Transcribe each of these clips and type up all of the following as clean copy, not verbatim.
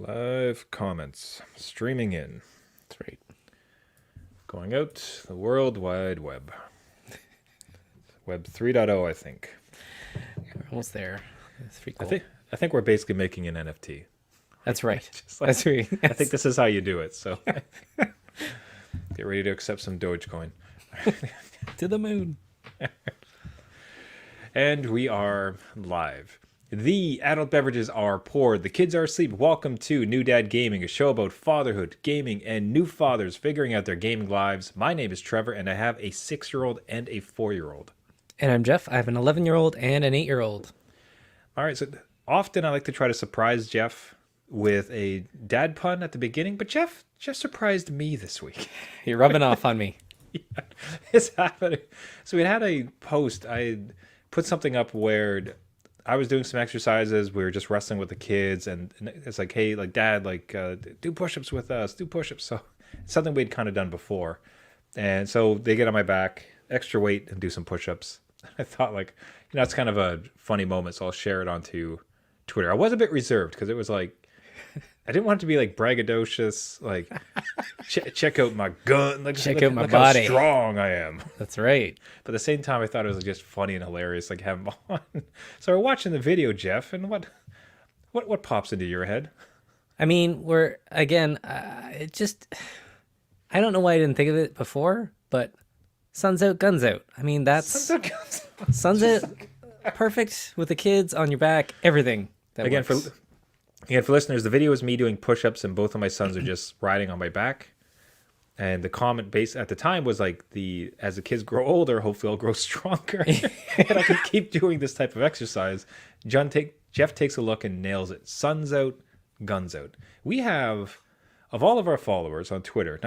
Live comments streaming in. That's right. Going out the World Wide Web. Web 3.0, I think. We're almost there. That's pretty cool. I think we're basically making an NFT. That's right. Just like- That's right. I think this is how you do it. So get ready to accept some Dogecoin. To the moon. And we are live. The adult beverages are poured. The kids are asleep. Welcome to New Dad Gaming, a show about fatherhood, gaming, and new fathers figuring out their gaming lives. My name is Trevor, and I have a 6-year-old and a 4-year-old. And I'm Jeff. I have an 11-year-old and an 8-year-old. All right, so often I like to try to surprise Jeff with a dad pun at the beginning, but Jeff surprised me this week. You're rubbing off on me. Yeah, it's happening. So we had a post. I put something up where I was doing some exercises. We were just wrestling with the kids, and it's like, hey, like Dad, like do push-ups with us, do push-ups. So it's something we'd kind of done before, and so they get on my back, extra weight, and do some push-ups. I thought, like, it's kind of a funny moment, so I'll share it onto Twitter. I was a bit reserved because it was like, I didn't want it to be like braggadocious, like check out my gun, like Check out my look body. how strong I am. That's right. But at the same time, I thought it was just funny and hilarious, like have him on. So we're watching the video, Jeff, and what pops into your head? I mean, we're, again, it just, I don't know why I didn't think of it before, but sun's out, guns out. I mean, that's, sun's out, perfect with the kids on your back, everything. That Again, works. for listeners, the video is me doing push-ups, and both of my sons are just riding on my back. And the comment base at the time was like, as the kids grow older, hopefully I'll grow stronger, and I can keep doing this type of exercise. Jeff takes a look and nails it. Sun's out, guns out. We have, of all of our followers on Twitter,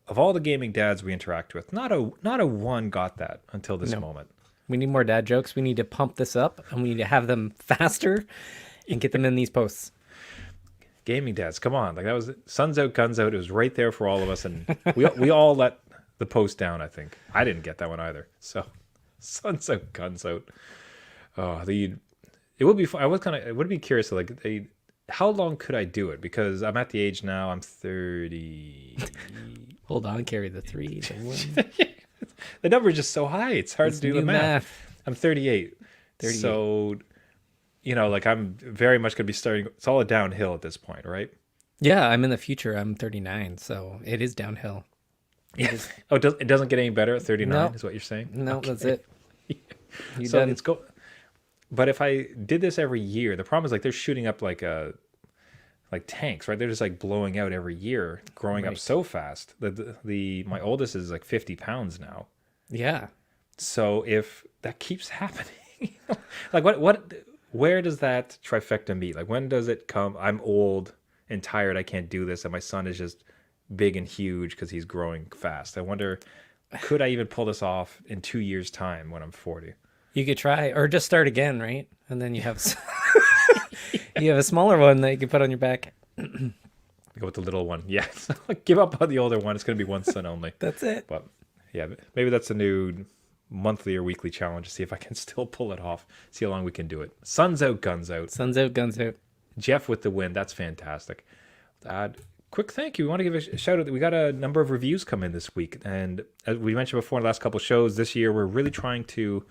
of all the gaming dads we interact with, not a one got that until this moment. We need more dad jokes. We need to pump this up, and we need to have them faster and get them in these posts. Gaming dads, come on. Like, that was sun's out, guns out. It was right there for all of us, and we all let the post down, I think. I didn't get that one either. So sun's out, guns out. Oh, it would be fun. I would be curious, like, how long could I do it? Because I'm at the age now, I'm 30. Hold on, carry the 3. The 1. The number is just so high. It's hard to do the math. I'm 38. 38. So, like, I'm very much going to be starting. It's all a downhill at this point, right? Yeah, I'm in the future. I'm 39, so it is downhill. Yeah. Oh, it doesn't get any better at 39, No. is what you're saying? No, Okay. that's it. You So done. But if I did this every year, the problem is, like, they're shooting up like tanks, right? They're just like blowing out every year, growing up Right. so fast. My oldest is like 50 pounds now. Yeah. So if that keeps happening, like where does that trifecta meet? Like, when does it come? I'm old and tired. I can't do this. And my son is just big and huge because he's growing fast. I wonder, could I even pull this off in 2 years' time when I'm 40? You could try, or just start again, right? And then you have you have a smaller one that you can put on your back. Go with the little one. Yeah. Give up on the older one. It's going to be one son only. That's it. But yeah, maybe that's a new monthly or weekly challenge to see if I can still pull it off. See how long we can do it. Sun's out, guns out. Sun's out, guns out. Jeff with the win. That's fantastic. Quick thank you. We want to give a shout out. We got a number of reviews come in this week. And as we mentioned before in the last couple of shows, this year we're really trying to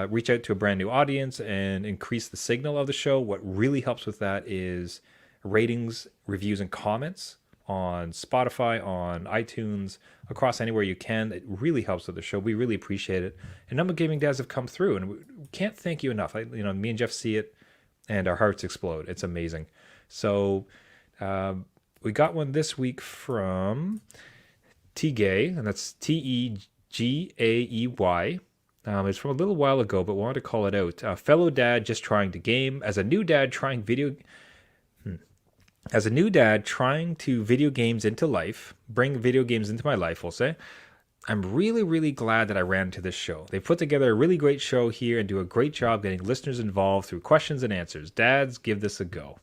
reach out to a brand new audience and increase the signal of the show. What really helps with that is ratings, reviews, and comments on Spotify, on iTunes, across anywhere you can. It really helps with the show. We really appreciate it. A number of gaming dads have come through, and we can't thank you enough. Me and Jeff see it, and our hearts explode. It's amazing. So we got one this week from Tegaey, and that's Tegaey. It's from a little while ago, but wanted to call it out. Fellow dad just trying to game. As a new dad trying video games into life, bring video games into my life, we'll say, I'm really, really glad that I ran into this show. They put together a really great show here and do a great job getting listeners involved through questions and answers. Dads, give this a go.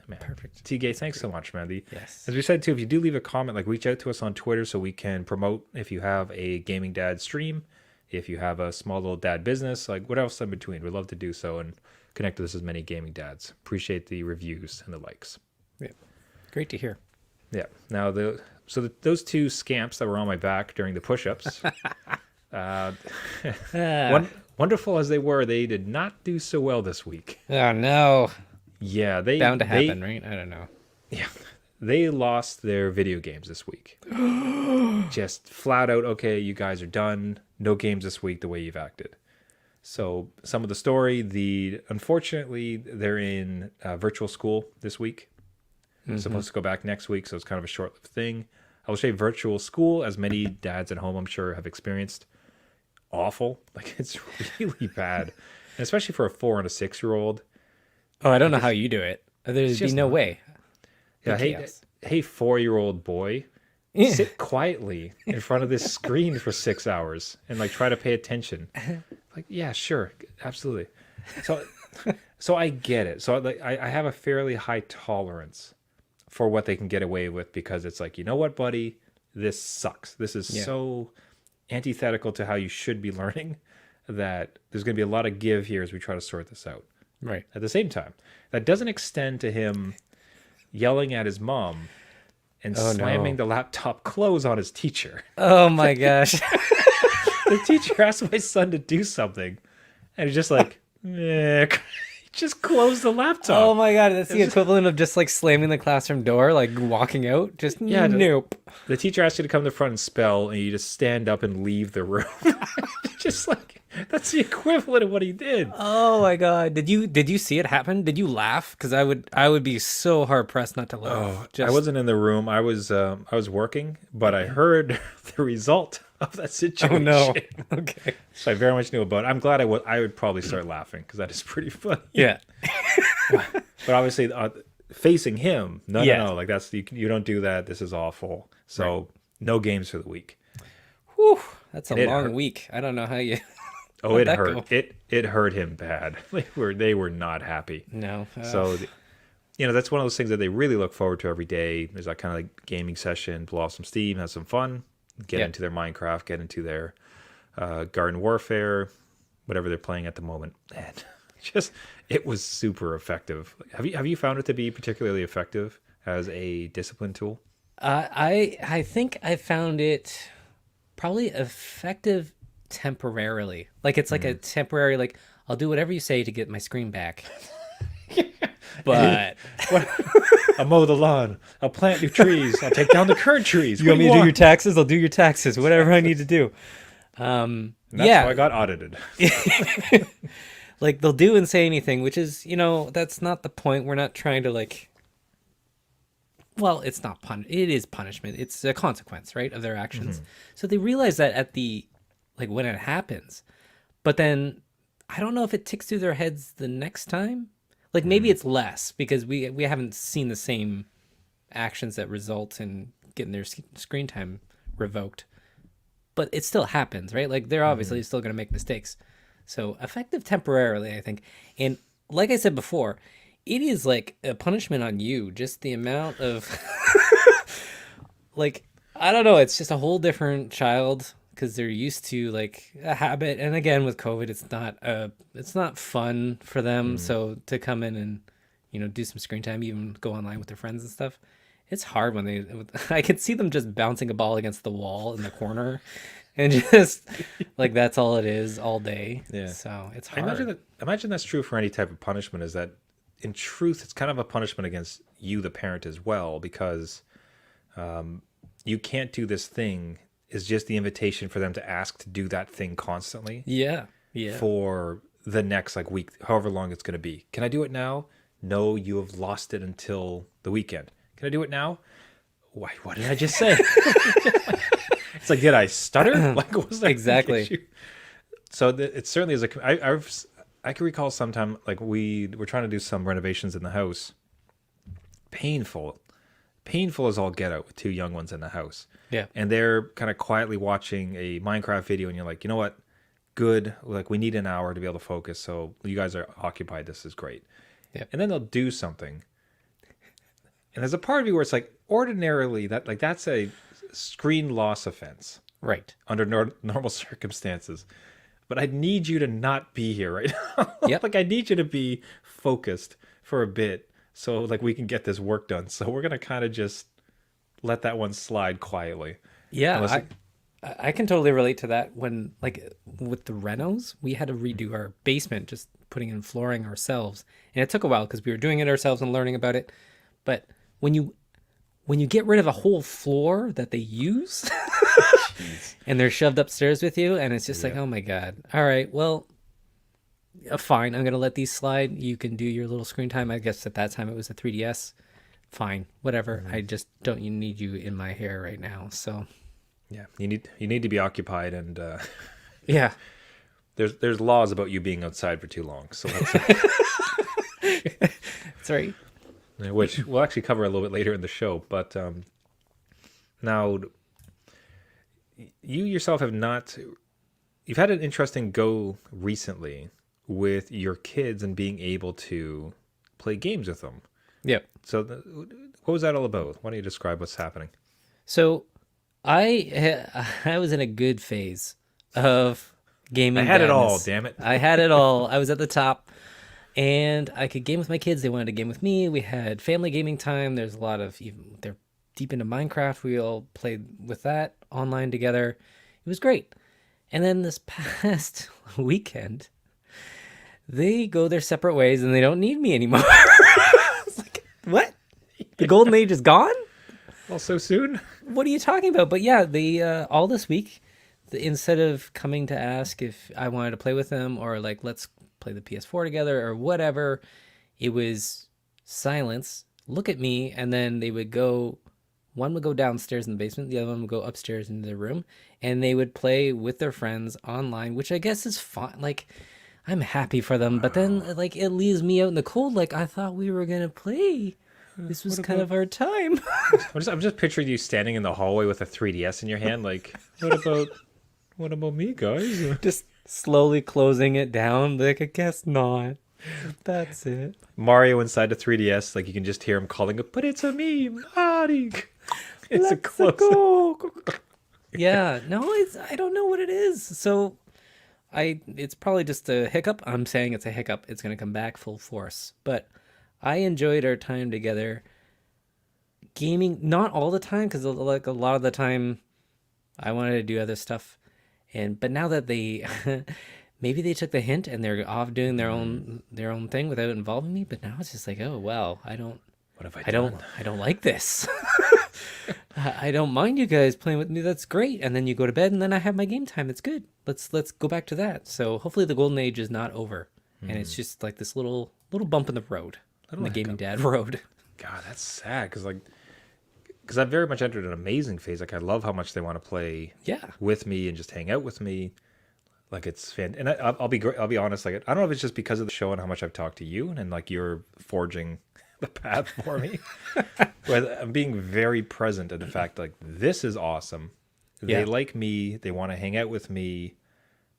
Man, Perfect. TG, thanks so much, man. Yes. As we said, too, if you do leave a comment, like, reach out to us on Twitter so we can promote if you have a gaming dad stream, if you have a small little dad business, like what else in between. We'd love to do so and connect with as many gaming dads. Appreciate the reviews and the likes. Yeah. Great to hear. Yeah. Now those two scamps that were on my back during the push-ups, uh, Ah. wonderful as they were, they did not do so well this week. Oh no. Yeah, Bound to happen, right? I don't know. yeah, they lost their video games this week. Just flat out, okay, you guys are done. No games this week the way you've acted. So some of the story, unfortunately, they're in virtual school this week. Supposed to go back next week, so it's kind of a short-lived thing. I will say virtual school, as many dads at home, I'm sure, have experienced, awful. Like, it's really bad. And especially for a 4 and a 6-year-old. Oh, I don't know how you do it. There's be just no not- way. Yeah, chaos. hey, 4-year-old boy, Yeah. sit quietly in front of this screen for 6 hours and like try to pay attention. Like, yeah, sure, absolutely. So I get it. So like, I have a fairly high tolerance for what they can get away with, because it's like, you know what, buddy, this sucks. This is Yeah. so antithetical to how you should be learning that there's going to be a lot of give here as we try to sort this out. Right. At the same time, that doesn't extend to him yelling at his mom and Oh, no. slamming the laptop close on his teacher. Oh my gosh. The teacher asked my son to do something, and he's just like, eh. Just close the laptop. Oh my god, that's the equivalent of just like slamming the classroom door, like walking out. Just Yeah, nope. The teacher asked you to come to the front and spell, and you just stand up and leave the room. Just like, that's the equivalent of what he did. Oh my god, did you see it happen? Did you laugh? Because I would be so hard pressed not to laugh. I wasn't in the room. I was working, but I heard the result of that situation. Oh no. Okay. So I very much knew about it. I'm glad I would probably start laughing, because that is pretty funny. Yeah. But obviously, facing him, no, Yeah. like that's you don't do that. This is awful. So no games for the week. Whew, that's a It long hurt. week. I don't know how you. Oh, How'd it that hurt. go? It hurt him bad. They were not happy. No. So, that's one of those things that they really look forward to every day. There's that kind of like gaming session, blow off some steam, have some fun, get Yeah. into their Minecraft, get into their Garden Warfare, whatever they're playing at the moment. And just, it was super effective. Have you found it to be particularly effective as a discipline tool? I think I found it probably effective temporarily. Like it's like a temporary, like I'll do whatever you say to get my screen back. But I'll mow the lawn. I'll plant new trees. I'll take down the current trees. you want me to do your taxes? I'll do your taxes. Whatever I need to do. That's Yeah. how I got audited. Like they'll do and say anything, which is, that's not the point. We're not trying to like. Well, it's not it is punishment. It's a consequence, right, of their actions. So they realize that when it happens, but then I don't know if it ticks through their heads the next time. Like maybe it's less because we haven't seen the same actions that result in getting their screen time revoked. But it still happens, right? Like they're obviously still going to make mistakes. So effective temporarily, I think. And like I said before, it is like a punishment on you. Just the amount of like, I don't know. It's just a whole different child because they're used to like a habit. And again, with COVID, it's not fun for them. So to come in and, do some screen time, even go online with their friends and stuff. It's hard when I can see them just bouncing a ball against the wall in the corner and just like, that's all it is all day. Yeah. So it's I hard. imagine that's true for any type of punishment, is that in truth, it's kind of a punishment against you, the parent, as well, because you can't do this thing is just the invitation for them to ask to do that thing constantly Yeah. Yeah. for the next like week, however long it's going to be. Can I do it now? No, you have lost it until the weekend. Can I do it now? Why? What did I just say? It's like, did I stutter? Like, what was that Exactly. issue? So it certainly is I can recall sometime like we were trying to do some renovations in the house. Painful as all get out with two young ones in the house. Yeah. And they're kind of quietly watching a Minecraft video, and you're like, you know what? Good. Like, we need an hour to be able to focus. So you guys are occupied. This is great. Yeah. And then they'll do something. And there's a part of you where it's like, ordinarily that's a screen loss offense Right. under normal circumstances. But I need you to not be here right now. Yep. Like, I need you to be focused for a bit so like we can get this work done. So we're gonna kind of just let that one slide quietly. Yeah, Unless it, I can totally relate to that. When like with the renos, we had to redo our basement, just putting in flooring ourselves, and it took a while because we were doing it ourselves and learning about it. But when you when you get rid of a whole floor that they use and they're shoved upstairs with you, and it's just like, yeah. oh my god, all right, well, fine, I'm gonna let these slide. You can do your little screen time. I guess at that time it was a 3DS. Fine, whatever. I just don't need you in my hair right now. So Yeah, you need to be occupied, and yeah. there's laws about you being outside for too long. So that's, That's right. which we'll actually cover a little bit later in the show. But now, you yourself have not. You've had an interesting go recently with your kids and being able to play games with them. Yep. So, what was that all about? Why don't you describe what's happening? So I was in a good phase of gaming. I had it all, dadness. damn it. I had it all. I was at the top, and I could game with my kids. They wanted to game with me. We had family gaming time. There's a lot of even they're deep into Minecraft. We all played with that online together. It was great. And then this past weekend, they go their separate ways and they don't need me anymore. I was like, what? The golden age is gone? Well, so soon? What are you talking about? But yeah, they all this week, instead of coming to ask if I wanted to play with them or like let's play the PS4 together or whatever, it was silence. Look at me, and then they would go. One would go downstairs in the basement, the other one would go upstairs into their room, and they would play with their friends online, which I guess is fine. Like, I'm happy for them, but then like it leaves me out in the cold. Like I thought we were gonna play. This was kind of our time. I'm just picturing you standing in the hallway with a 3DS in your hand. Like, what about me, guys? Just slowly closing it down. Like I guess not. That's it. Mario inside the 3DS, like you can just hear him calling it, but it's a me, Mario. It's a close. Go. Yeah, no, I don't know what it is. So it's probably just a hiccup. I'm saying it's a hiccup. It's gonna come back full force. But I enjoyed our time together. Gaming, not all the time, because like a lot of the time, I wanted to do other stuff. But now that they, maybe they took the hint and they're off doing their own thing without involving me. But now it's just like, oh wow, What have I done? I don't like this. I don't mind you guys playing with me. That's great. And then you go to bed, and then I have my game time. It's good. Let's go back to that. So hopefully the golden age is not over, and it's just like this little bump in the road, in the gaming dad road. God, that's sad because I've very much entered an amazing phase. Like I love how much they want to play Yeah. with me and just hang out with me. Like it's fan, and I'll be honest. Like I don't know if it's just because of the show and how much I've talked to you, and like you're forging the path for me. But I'm being very present in the fact like this is awesome. They Yeah. like me. They want to hang out with me.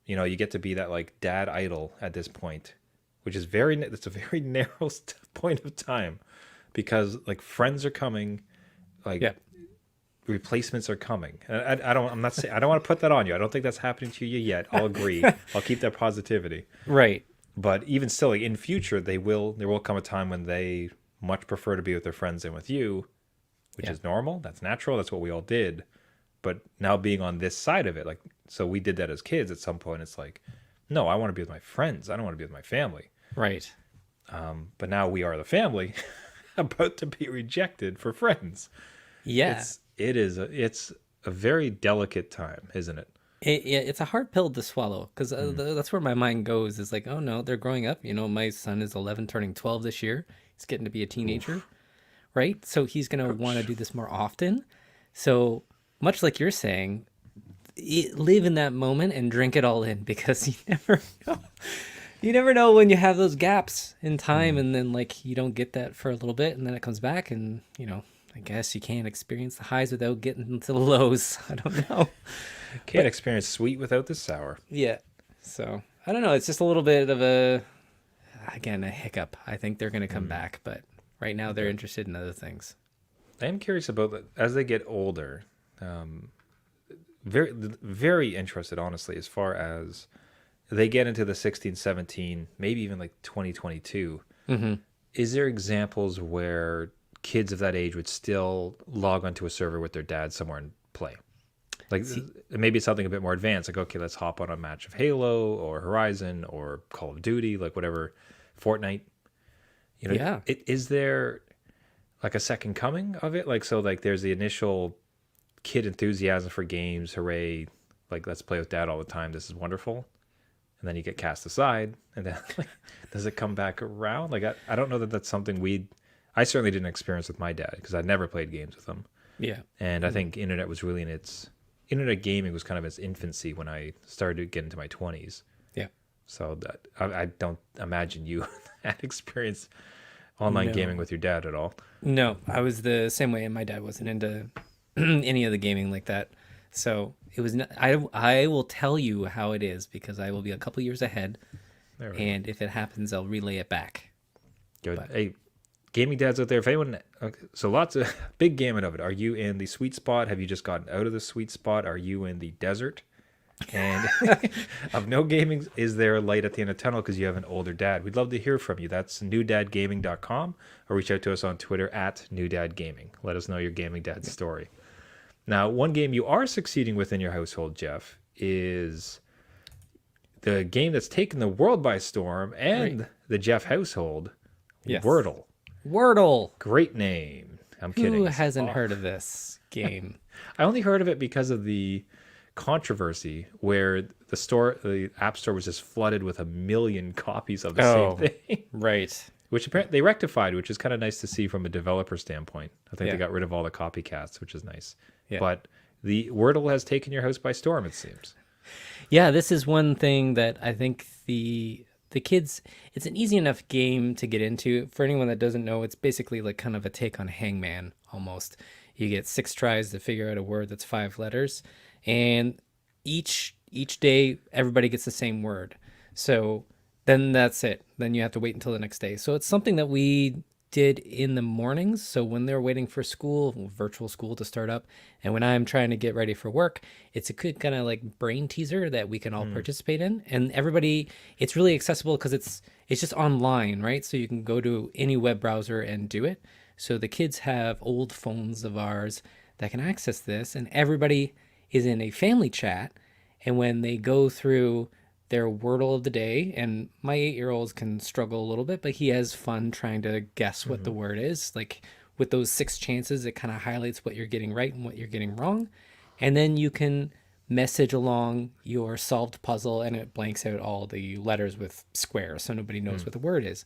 You know, you get to be that like dad idol at this point, which is it's a very narrow point of time, because like friends are coming, like Yeah. replacements are coming. I don't. I'm not saying. I don't want to put that on you. I don't think that's happening to you yet. I'll agree. I'll keep that positivity. Right. But even still, like in future, there will come a time when they much prefer to be with their friends than with you, which Yeah. is normal. That's natural. That's what we all did. But now being on this side of it, like, so we did that as kids. At some point, it's like, no, I want to be with my friends. I don't want to be with my family. Right. But now we are the family about to be rejected for friends. Yeah. It's a very delicate time, isn't it? It's a hard pill to swallow, because that's where my mind goes, is like, oh no, they're growing up. You know, my son is 11, turning 12 this year. He's getting to be a teenager, right? So he's going to want to do this more often. So much like you're saying, live in that moment and drink it all in, because you never know. You never know when you have those gaps in time, and then like you don't get that for a little bit, and then it comes back, and you know, I guess you can't experience the highs without getting to the lows. I don't know. Can't experience sweet without the sour. Yeah. So I don't know. It's just a little bit of a hiccup. I think they're going to come back, but right now they're interested in other things. I am curious about that as they get older. Very, very interested, honestly, as far as they get into the 16, 17, maybe even like 2022. is there examples where kids of that age would still log onto a server with their dad somewhere and play? Like maybe it's something a bit more advanced. Like, okay, let's hop on a match of Halo or Horizon or Call of Duty, like whatever, Fortnite. Yeah. Is there like a second coming of it? Like, so like there's the initial kid enthusiasm for games, hooray, like let's play with dad all the time. This is wonderful. And then you get cast aside, and then like, does it come back around? Like I don't know that that's something I certainly didn't experience with my dad because I never played games with him. Yeah. And I think internet gaming was kind of its infancy when I started to get into my 20s. Yeah. So that I don't imagine you had experience online gaming with your dad at all. No, I was the same way, and my dad wasn't into any of the gaming like that. So it was. I will tell you how it is because I will be a couple years ahead, and if it happens, I'll relay it back. Good. But, hey, gaming dads out there, if anyone, so lots of big gamut of it. Are you in the sweet spot? Have you just gotten out of the sweet spot? Are you in the desert? And of no gaming, is there a light at the end of the tunnel because you have an older dad? We'd love to hear from you. That's newdadgaming.com, or reach out to us on Twitter at newdadgaming. Let us know your gaming dad story. Now, one game you are succeeding with in your household, Jeff, is the game that's taken the world by storm and the Jeff household, yes. Wordle. Wordle. Great name. I'm kidding. Who hasn't heard of this game? I only heard of it because of the controversy where the app store was just flooded with 1 million copies of the same thing. Right. Which apparently they rectified, which is kind of nice to see from a developer standpoint. I think they got rid of all the copycats, which is nice. Yeah. But the Wordle has taken your house by storm, it seems. Yeah, this is one thing that I think the kids, it's an easy enough game to get into. For anyone that doesn't know, it's basically like kind of a take on Hangman almost. You get 6 tries to figure out a word that's 5 letters, and each day everybody gets the same word. So then that's it. Then you have to wait until the next day. So it's something that we did in the mornings. So when they're waiting for school, virtual school to start up, and when I'm trying to get ready for work, it's a good kind of like brain teaser that we can all participate in. And everybody, it's really accessible because it's just online, right? So you can go to any web browser and do it. So the kids have old phones of ours that can access this, and everybody is in a family chat. And when they go through their Wordle of the day, and my 8-year-old can struggle a little bit, but he has fun trying to guess what the word is. Like with those 6 chances, it kind of highlights what you're getting right and what you're getting wrong. And then you can message along your solved puzzle, and it blanks out all the letters with squares, so nobody knows what the word is.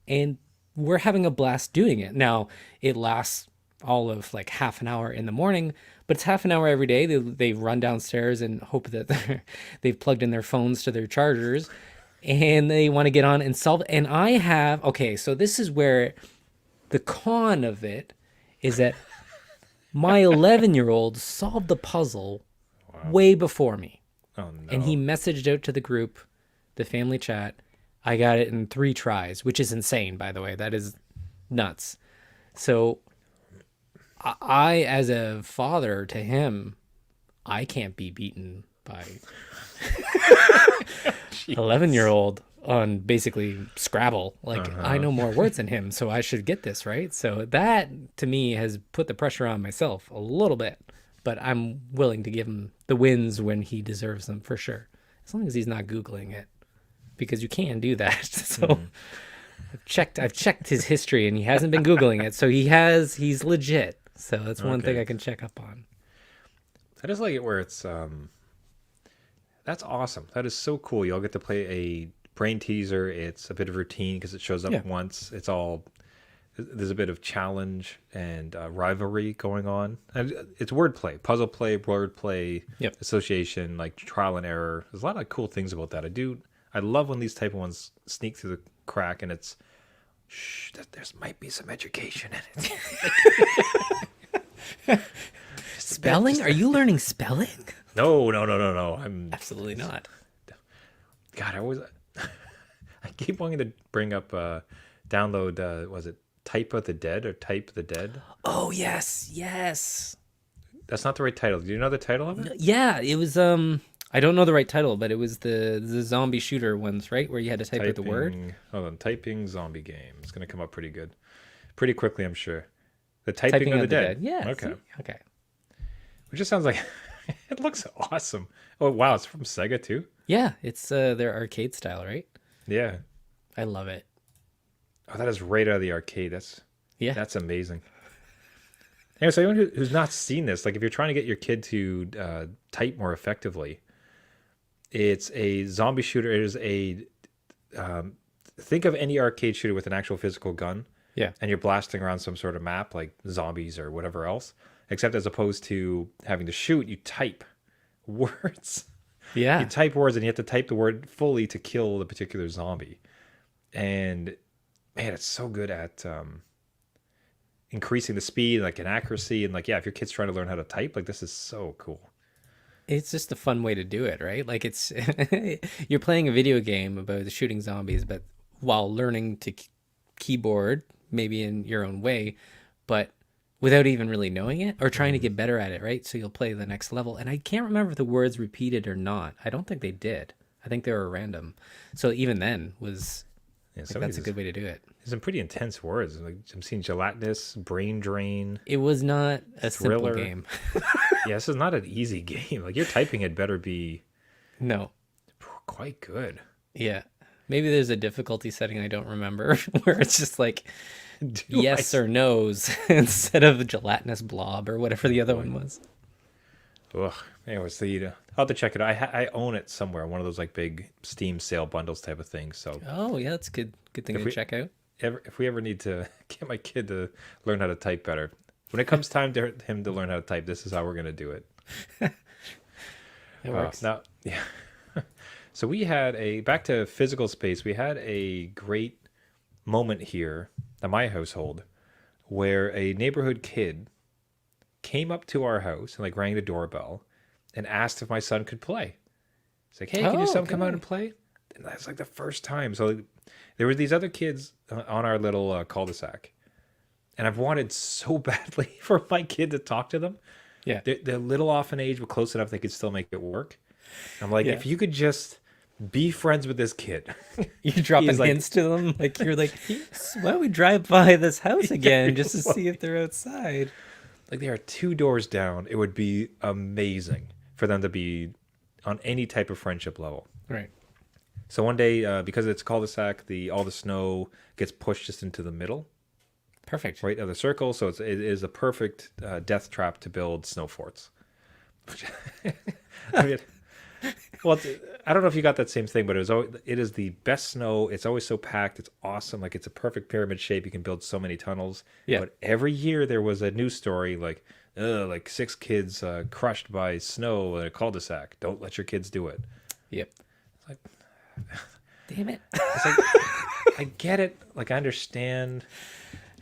And we're having a blast doing it. Now, it lasts all of like half an hour in the morning, but it's half an hour every day. They run downstairs and hope that they've plugged in their phones to their chargers, and they want to get on and solve it. And so this is where the con of it is that my 11-year-old solved the puzzle way before me. Oh, no. And he messaged out to the group, the family chat, I got it in 3 tries, which is insane, by the way. That is nuts. So I, as a father to him, I can't be beaten by 11-year-old on basically Scrabble. Like, I know more words than him, so I should get this, right? So that, to me, has put the pressure on myself a little bit. But I'm willing to give him the wins when he deserves them, for sure. As long as he's not Googling it. Because you can do that. So I've checked his history, and he hasn't been Googling it. So he's legit. So that's one thing I can check up on. I just like it where it's that's awesome. That is so cool. You all get to play a brain teaser. It's a bit of routine because it shows up once. There's a bit of challenge and rivalry going on. And it's wordplay, puzzle play, wordplay, association, like trial and error. There's a lot of cool things about that. I love when these type of ones sneak through the crack and it's, there might be some education in it. Spelling? Are you learning spelling? No. I'm absolutely not. God, I keep wanting to bring up, download, was it Type of the Dead or Type the Dead? Oh, yes. That's not the right title. Do you know the title of it? Yeah, it was, I don't know the right title, but it was the zombie shooter ones, right? Where you had to type out the word. Hold on, typing zombie game. It's gonna come up pretty good, pretty quickly, I'm sure. The typing Typing of the out the dead. dead. Yeah. Okay, See? Okay. which just sounds like it looks awesome. Oh wow, it's from Sega too. Yeah, it's their arcade style, right? Yeah. I love it. Oh, that is right out of the arcade. Yeah. That's amazing. Anyway, so anyone who's not seen this, like if you're trying to get your kid to type more effectively, it's a zombie shooter. It is a think of any arcade shooter with an actual physical gun, Yeah. and you're blasting around some sort of map like zombies or whatever else. Except as opposed to having to shoot, you type words. Yeah. You type words, and you have to type the word fully to kill the particular zombie. And man, it's so good at increasing the speed, like and accuracy, and like yeah, if your kid's trying to learn how to type, like this is so cool. It's just a fun way to do it, right? Like it's you're playing a video game about shooting zombies, but while learning to keyboard, maybe in your own way, but without even really knowing it or trying to get better at it, right? So you'll play the next level. And I can't remember if the words repeated or not. I don't think they did. I think they were random. So even then was Yeah, like, that's a good way to do it. There's some pretty intense words. Like I'm seeing gelatinous, brain drain, It was not a simple thriller. game. Yeah, this is not an easy game. Like your typing had better be No. quite good. Yeah. Maybe there's a difficulty setting I don't remember where it's just like Do yes or no's instead of the gelatinous blob or whatever the other one was. Ugh. Anyways, I'll have to check it out. I own it somewhere, one of those like big Steam sale bundles type of things. So Oh, yeah, that's good. Good thing to check out. if we ever need to get my kid to learn how to type better, when it comes time to him to learn how to type, this is how we're going to do it. It works. Now, yeah. So we had back to physical space. We had a great moment here at my household where a neighborhood kid came up to our house and like rang the doorbell and asked if my son could play. It's like, hey, can your son come out and play? And that's like the first time. So there were these other kids on our little cul-de-sac, and I've wanted so badly for my kid to talk to them. Yeah. They're a little off in age, but close enough they could still make it work. I'm like, if you could just be friends with this kid. You're dropping like- hints to them. Like you're like, why don't we drive by this house again just to see if they're outside? Like they are 2 doors down. It would be amazing for them to be on any type of friendship level. Right. So one day, because it's cul-de-sac, all the snow gets pushed just into the middle, Perfect. right of the circle. So it is a perfect death trap to build snow forts. I mean, well, I don't know if you got that same thing, but it is the best snow. It's always so packed. It's awesome. Like it's a perfect pyramid shape. You can build so many tunnels. Yeah. But every year there was a news story like 6 kids crushed by snow in a cul-de-sac. Don't let your kids do it. Yep. It's like, Damn it. it's like I get it. Like I understand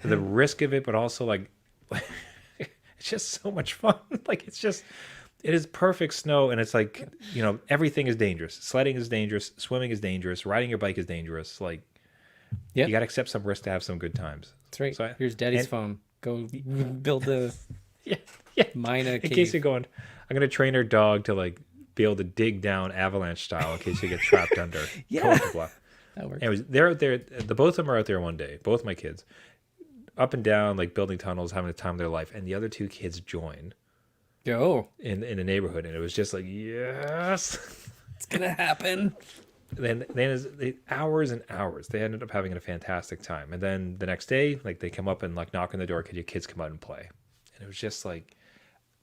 the risk of it, but also like it's just so much fun. Like it is perfect snow, and it's like everything is dangerous. Sledding is dangerous. Swimming is dangerous. Riding your bike is dangerous. Like Yep. you got to accept some risk to have some good times. That's right. So Here's Daddy's phone. Go build the yeah. mine a In cave. case you're going, I'm gonna train our dog to like be able to dig down avalanche style in case you get trapped under. Yeah. Blah, blah. That works. Anyways, they're out there. The both of them are out there one day. Both my kids, up and down, like building tunnels, having the time of their life. And the other 2 kids join Yo, in the neighborhood, and it was just like yes. it's gonna happen. then hours and hours. They ended up having a fantastic time. And then the next day, like they come up and like knock on the door. Could your kids come out and play? And it was just like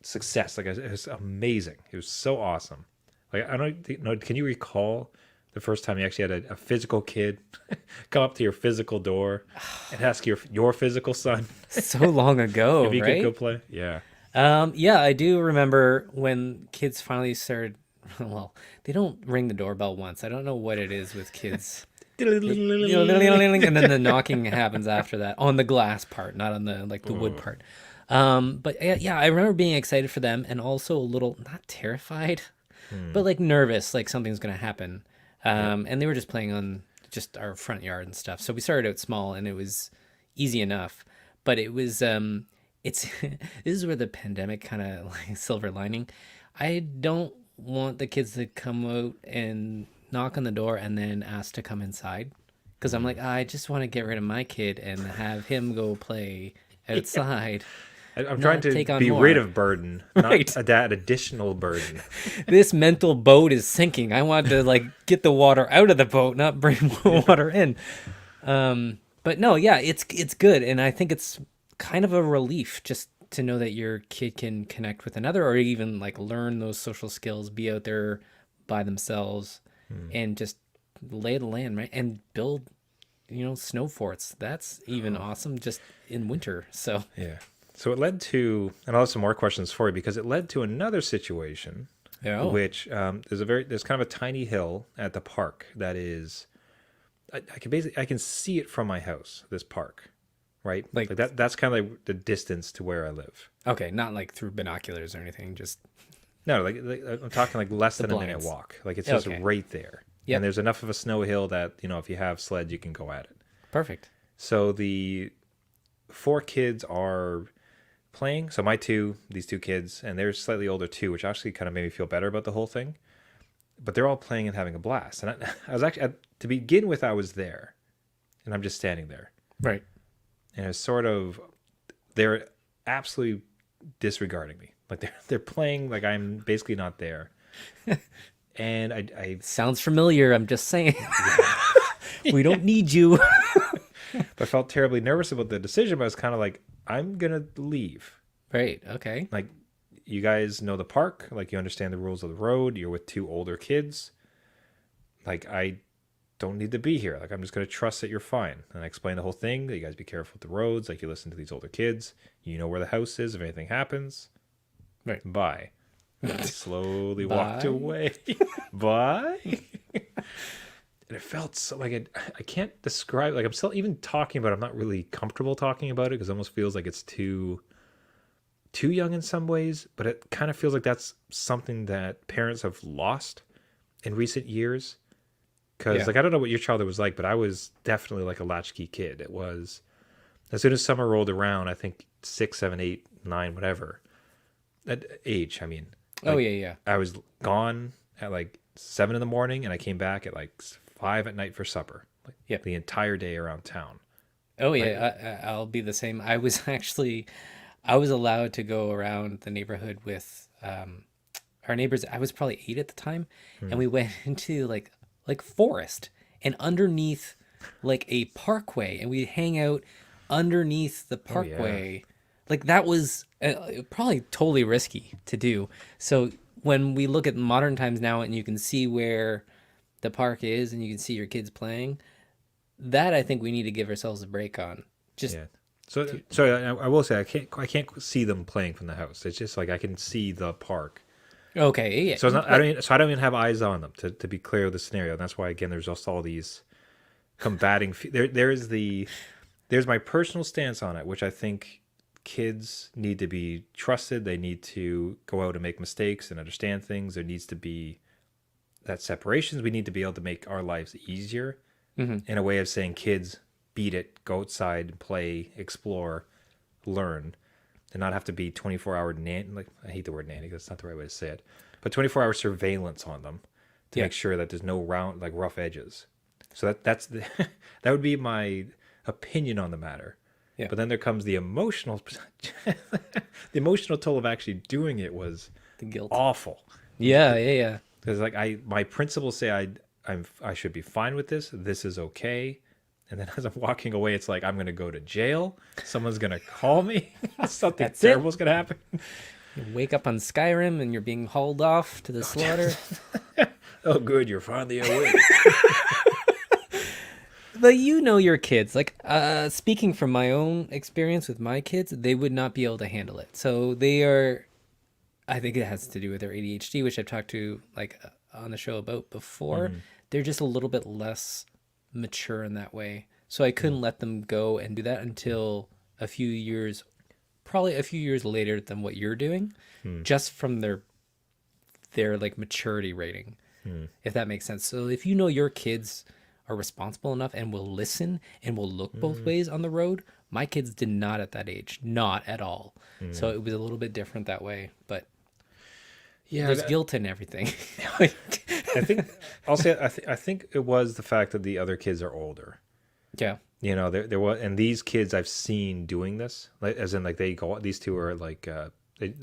success. Like it was amazing. It was so awesome. Like I don't know. Can you recall the first time you actually had a physical kid come up to your physical door and ask your physical son So long ago, if he right? could go play? Yeah. Yeah, I do remember when kids finally started. Well, they don't ring the doorbell once. I don't know what it is with kids. And then the knocking happens after that on the glass part, not on the the wood part. But yeah, I remember being excited for them and also a little not terrified, but like nervous, like something's gonna happen. And they were just playing on just our front yard and stuff. So we started out small and it was easy enough, but it was it's this is where the pandemic kind of like silver lining. I don't want the kids to come out and knock on the door and then ask to come inside. Because I'm like, I just want to get rid of my kid and have him go play outside, I'm trying not to take on be rid more. of burden, Right. not that additional burden. This mental boat is sinking. I want to like get the water out of the boat, not bring more water in. But no, yeah, it's good, and I think it's kind of a relief just to know that your kid can connect with another, or even like learn those social skills, be out there by themselves, and just lay the land, right, and build, snow forts. That's even awesome just in winter. So Yeah. So it led to, and I'll have some more questions for you because it led to another situation, yeah, which there's kind of a tiny hill at the park that is, I can see it from my house. This park, right? like Like that. That's kind of like the distance to where I live. okay, not like through binoculars or anything, just No, like I'm talking like less the than a minute blinds. walk. Like it's just Okay. right there, Yep. and there's enough of a snow hill that if you have sleds, you can go at it. Perfect. So the four kids are playing. So these two kids, and they're slightly older too, which actually kind of made me feel better about the whole thing. But they're all playing and having a blast. And I was actually, to begin with, I was there, and I'm just standing there, Right. and it's sort of, they're absolutely disregarding me. Like they're playing like I'm basically not there. And I Sounds familiar. I'm just saying. We don't need you. I felt terribly nervous about the decision, but I was kind of like, I'm gonna leave. Right. Okay. Like, you guys know the park, like you understand the rules of the road. You're with two older kids. Like, I don't need to be here. Like, I'm just gonna trust that you're fine. And I explained the whole thing. That you guys be careful with the roads. Like, you listen to these older kids. You know where the house is if anything happens. Right. Bye. And I slowly walked Bye? away. Bye. And it felt so like I can't describe, like I'm still even talking about it, I'm not really comfortable talking about it because it almost feels like it's too young in some ways, but it kind of feels like that's something that parents have lost in recent years. Because Yeah. like I don't know what your childhood was like, but I was definitely like a latchkey kid. It was as soon as summer rolled around, I think 6, 7, 8, 9, whatever. At age, I mean. Oh Like, yeah, yeah. I was gone at like 7 in the morning and I came back at like 5 at night for supper. Like Yep. the entire day around town. Oh yeah. I'll be the same. I was allowed to go around the neighborhood with our neighbors. I was probably 8 at the time, and we went into like forest and underneath like a parkway, and we'd hang out underneath the parkway. Like that was probably totally risky to do. So when we look at modern times now, and you can see where the park is, and you can see your kids playing, that I think we need to give ourselves a break on. Just Yeah. So sorry, I will say I can't see them playing from the house. It's just like I can see the park. okay, yeah. So it's not, I don't even have eyes on them to be clear with the scenario. And that's why again there's just all these combating there's my personal stance on it, which I think kids need to be trusted. They need to go out and make mistakes and understand things. There needs to be that separations. We need to be able to make our lives easier in a way of saying, kids, beat it, go outside and play, explore, learn, and not have to be 24-hour like I hate the word nanny, that's not the right way to say it, but 24-hour surveillance on them to Yeah. make sure that there's no rough edges. So that's that would be my opinion on the matter. Yeah. But then there comes the emotional the emotional toll of actually doing it was The guilt. awful. Yeah, yeah, yeah. Because like my principles say I should be fine with this. This is okay. And then as I'm walking away, it's like I'm gonna go to jail. Someone's gonna call me. Something That's it. terrible's gonna happen. You wake up on Skyrim and you're being hauled off to the slaughter. Oh, good, you're finally awake. But you know your kids. Like, speaking from my own experience with my kids, they would not be able to handle it. So they are, I think it has to do with their ADHD, which I've talked to like on the show about before. They're just a little bit less mature in that way. So I couldn't let them go and do that until a few years, probably a few years later than what you're doing, just from their like maturity rating, if that makes sense. So if you know your kids are responsible enough and will listen and will look both ways on the road, my kids did not at that age, not at all. So it was a little bit different that way. But Yeah, There's guilt in everything. I think I'll say I think it was the fact that the other kids are older. Yeah. You know, there was, and these kids I've seen doing this, like as in like they go. These two are like they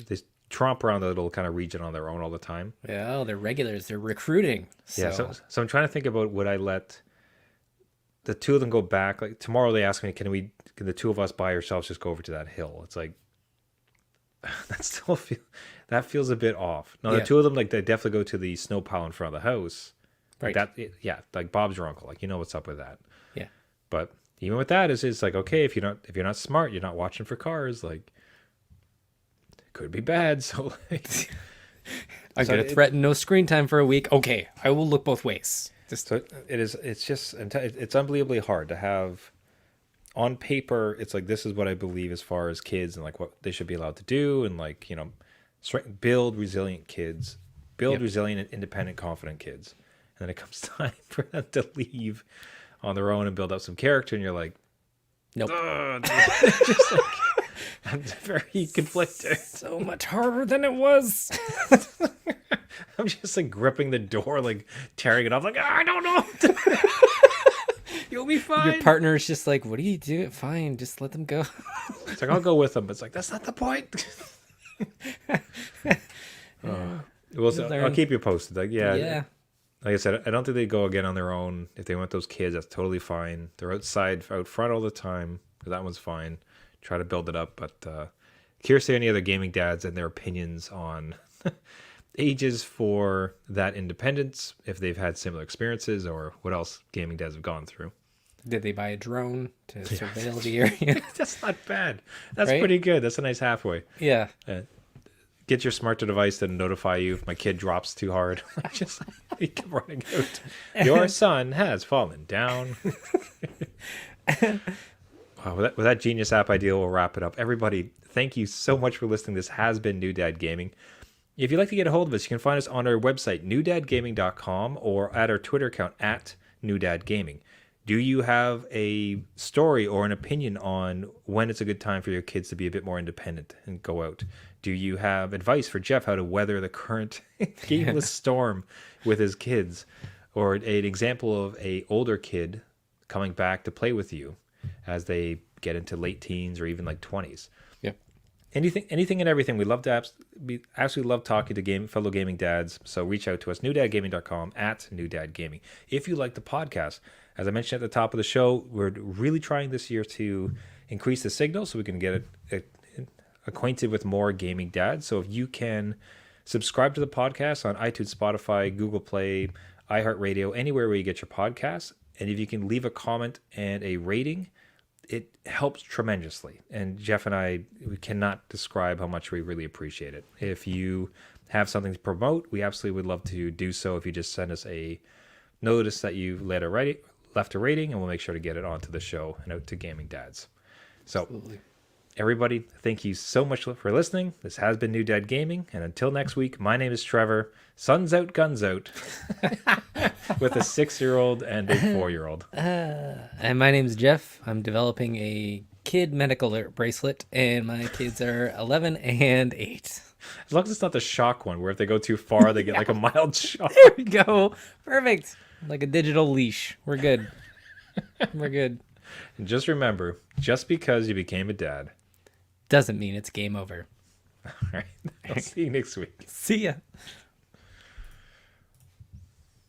tromp around the little kind of region on their own all the time. Yeah, oh, they're regulars. They're recruiting. Yeah, so I'm trying to think about, would I let the two of them go back? Like tomorrow they ask me, can the two of us by ourselves just go over to that hill? It's like that feels a bit off. No, Yeah. the two of them, like, they definitely go to the snow pile in front of the house. Right. Yeah, like Bob's your uncle. Like, you know what's up with that. Yeah. But even with that, it's like, okay, if you're not smart, you're not watching for cars, like it could be bad. So like I'm gonna threaten no screen time for a week. Okay, I will look both ways. So it's unbelievably hard to have on paper. It's like, this is what I believe as far as kids and like what they should be allowed to do, and like, you know, build resilient kids, build resilient and independent, confident kids. And then it comes time for them to leave on their own and build up some character, and you're like, Nope. just like, I'm very conflicted. So much harder than it was. I'm just like gripping the door, like tearing it off, like, I don't know. You'll be fine. Your partner's just like, what do you do? Fine, just let them go. It's like, I'll go with them. But it's like, that's not the point. I'll keep you posted. Like, Yeah. Like I said, I don't think they go again on their own. If they want those kids, that's totally fine. They're out front all the time. That one's fine. Try to build it up. But curious to any other gaming dads and their opinions on ages for that independence, if they've had similar experiences, or what else gaming dads have gone through. Did they buy a drone to surveil the area? That's not bad. That's Right? pretty good. That's a nice halfway. Yeah. Get your smart device to notify you if my kid drops too hard. Just like, keep running out. Your son has fallen down. Wow, with that genius app idea, we'll wrap it up. Everybody, thank you so much for listening. This has been New Dad Gaming. If you'd like to get a hold of us, you can find us on our website, newdadgaming.com, or at our Twitter account, at newdadgaming. Do you have a story or an opinion on when it's a good time for your kids to be a bit more independent and go out? Do you have advice for Jeff how to weather the current gameless storm with his kids? Or an example of a older kid coming back to play with you as they get into late teens or even like 20s? Yeah. Anything and everything. We love to absolutely love talking to fellow gaming dads. So reach out to us, newdadgaming.com, at newdadgaming. If you like the podcast, as I mentioned at the top of the show, we're really trying this year to increase the signal so we can get acquainted with more gaming dads. So if you can subscribe to the podcast on iTunes, Spotify, Google Play, iHeartRadio, anywhere where you get your podcasts, and if you can leave a comment and a rating, it helps tremendously. And Jeff and we cannot describe how much we really appreciate it. If you have something to promote, we absolutely would love to do so. If you just send us a notice that you've left a rating, and we'll make sure to get it onto the show and out to gaming dads. So Absolutely. Everybody, thank you so much for listening. This has been New Dad Gaming, and until next week, my name is Trevor. Sun's out, guns out, with a 6-year-old and a 4-year-old. And my name's Jeff. I'm developing a kid medical bracelet, and my kids are 11 and 8. As long as it's not the shock one, where if they go too far, they get like a mild shock. There we go. Perfect. Like a digital leash. We're good. We're good. And just remember, just because you became a dad Doesn't mean it's game over. All right. I'll see you next week. See ya.